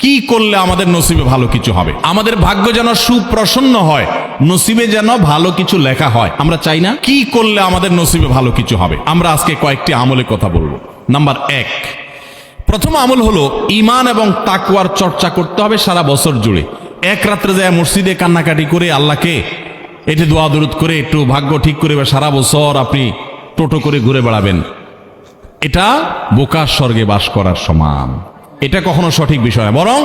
কি করলে আমাদের নসিবে ভালো কিছু হবে, আমাদের ভাগ্য যেন সুপ্রসন্ন হয়, নসিবে যেন ভালো কিছু লেখা হয়, আমরা চাই না? কি করলে আমাদের নসিবে ভালো কিছু হবে? আমরা আজকে কয়েকটি আমলের কথা বলবো। নাম্বার 1, প্রথম আমল হলো ঈমান এবং তাকওয়ার চর্চা করতে হবে সারা বছর জুড়ে। এক রাত্রে যায় মসজিদে কান্নাকাটি করে আল্লাহকে এটি দোয়া দরুদ করে একটু ভাগ্য ঠিক করে সারা বছর আপনি টোটো করে ঘুরে বেড়াবেন, এটা বোকার স্বর্গে বাস করার সমান। এটা কখনো সঠিক বিষয় না, বরং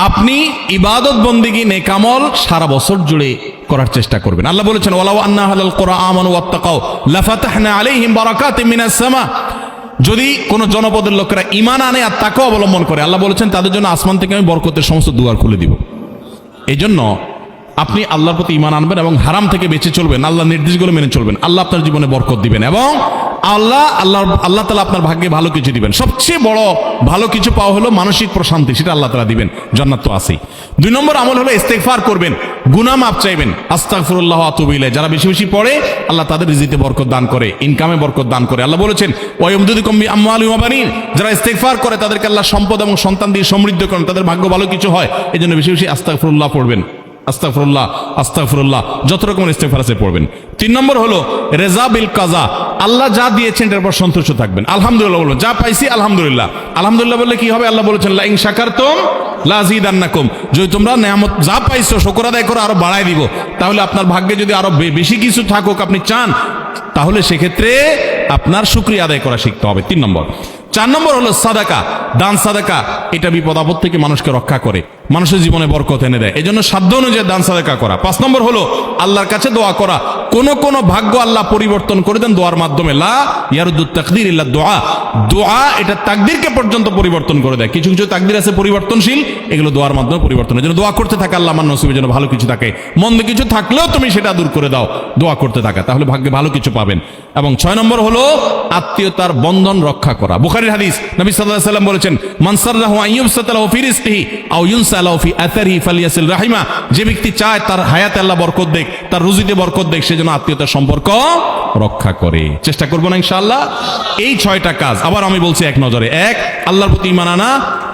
আপনি ইবাদত বন্দেগী নেকামল সারা বছর জুড়ে করার চেষ্টা করবেন। আল্লাহ বলেছেন ওয়ালাউ আন্না আহলাল কুরআ আমানু ওয়াত্তাকাউ লাফাতাহনা আলাইহিম বারাকাতিম মিনাস সামা। যদি কোন জনপদের লোকেরা ঈমান আনে আর তাকওয়া অবলম্বন করে, আল্লাহ বলেছেন তাদের জন্য আসমান থেকে আমি বরকতের সমস্ত দুয়ার খুলে দিব। এই জন্য আপনি আল্লাহর প্রতি ঈমান আনবেন এবং হারাম থেকে বেঁচে চলবেন, আল্লাহর নির্দেশগুলো মেনে চলবেন, আল্লাহ আপনার জীবনে বরকত দিবেন এবং আল্লাহ তাআলা আপনার ভাগ্যে ভালো কিছু দিবেন। সবচেয়ে বড় ভালো কিছু পাওয়া হলো মানসিক প্রশান্তি, সেটা আল্লাহ তাআলা দিবেন, জান্নাত তো আছেই। 2 নম্বর আমল হলো ইস্তেগফার করবেন, গুনাহ মাফ চাইবেন, আস্তাগফিরুল্লাহ ওয়া আতুবু ইলাইহি। যারা বেশি বেশি পড়ে আল্লাহ তাদের রিজিকে বরকত দান করে, ইনকামে বরকত দান করে। আল্লাহ বলেছেন ওয়া ইয়ামদুদুকুম বিআমওয়ালিন ওয়া বানিন। যারা ইস্তেগফার করে তাদেরকে আল্লাহ সম্পদ এবং সন্তান দিয়ে সমৃদ্ধ করেন, তাদের ভাগ্য ভালো কিছু হয়। এজন্য বেশি বেশি আস্তাগফিরুল্লাহ পড়বেন, আস্তাগফিরুল্লাহ আস্তাগফিরুল্লাহ, যত রকমের ইস্তেগফার আছে পড়বেন। 3 নম্বর হলো রেজা বিল কাজা, আল্লাহ যা দিয়েছেন এর উপর সন্তুষ্ট থাকবেন। আলহামদুলিল্লাহ বলুন, যা পাইছি আলহামদুলিল্লাহ। আলহামদুলিল্লাহ বললে কি হবে? আল্লাহ বলেছেন লা ইন শাকারতুম লা আযীদান্নাকুম, যদি তোমরা নিয়ামত যা পাইছো শুকর আদায় করে আরো বাড়ায় দিব। তাহলে আপনার ভাগ্যে যদি আরো বেশি কিছু থাকুক আপনি চান, তাহলে সেক্ষেত্রে আপনার শুকরিয়া আদায় করা শিখতে হবে। 3 নম্বর। 4 নম্বর হলো সাদাকা, দান সাদাকা। এটা বিপদ আপদ থেকে মানুষকে রক্ষা করে, মানুষের জীবনে বরকত এনে দেয়। এই জন্য সাধ্য অনুযায়ী দান সাদাকা করা। 5 নম্বর হলো আল্লাহর কাছে দোয়া করা। কোন কোন ভাগ্য আল্লাহ পরিবর্তন করে দেন দোয়ার মাধ্যমে। লা ইয়ারুদ্দুত তাকদির ইল্লা দোয়া, দোয়া এটা তাকদিরকে পর্যন্ত পরিবর্তন করে দেয়। কিছু কিছু তাকদির আছে পরিবর্তনশীল, এগুলো দোয়ার মাধ্যমে পরিবর্তন। এই জন্য দোয়া করতে থাকা, আল্লাহ আমার নসিবের জন্য ভালো কিছু থাকে, মন্দ কিছু থাকলেও তুমি সেটা দূর করে দাও, দোয়া করতে থাকা, তাহলে ভাগ্যে ভালো কিছু পাবেন। এবং 6 নম্বর হলো আত্মীয়তার বন্ধন রক্ষা করা। বুখারীর হাদিস, নবী সাল্লাল্লাহু আলাইহি ওয়াসাল্লাম বলেছেন মান সাররাহু আন ইউবসাতা লাহু ফি রিজকিহি আও ইউনসা লাহু ফি আথারিহি ফালিয়াসিল রাহিমা। যে ব্যক্তি চায় তার হায়াতে আল্লাহ বরকত দেখ, তার রুজিতে বরকত দেখ, সেজন্য আত্মীয়তার সম্পর্ক রক্ষা করে। চেষ্টা করব না ইনশাআল্লাহ। এই 6টা কাজ আবার আমি বলছি এক নজরে। 1, আল্লাহর প্রতি ঈমান আনা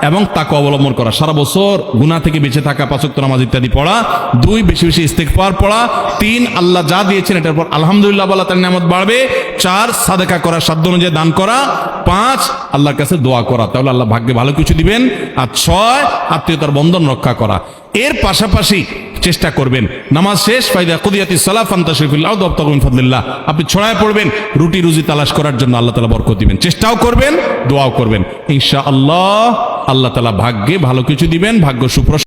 এবং তাকওয়া অবলম্বন করা, সারা বছর গুনাহ থেকে বেঁচে থাকা, 5 ওয়াক্ত নামাজ ইত্যাদি পড়া। 2, বেশি বেশি ইস্তেগফার পড়া। 3, আল্লাহ যা দিয়েছেন এটার পর আলহামদুলিল্লাহ বলা, তার নিয়ামত বাড়বে। 4, সাদাকা করা, সাধ্য অনুযায়ী দান করা। 5, আল্লাহর কাছে দোয়া করা, তাহলে আল্লাহ ভাগ্যে ভালো কিছু দিবেন। আর 6, আত্মীয়তার বন্ধন রক্ষা করা। এর পাশাপাশি চেষ্টা করবেন নামাজ শেষ ফাইদা কুদিয়াতিস সালাহ ফান্তাশিরু ফিল আরদি ওয়াবতাগু মিন ফাদলিল্লাহ, আপনি ছড়ায় পড়বেন রুটি রুজি তালাশ করার জন্য, আল্লাহ তাআলা বরকত দিবেন। চেষ্টাও করবেন, দোয়াও করবেন, ইনশাআল্লাহ আল্লাহ তাআলা ভাগ্যে ভালো কিছু দিবেন, ভাগ্য সুপ্রসন্ন।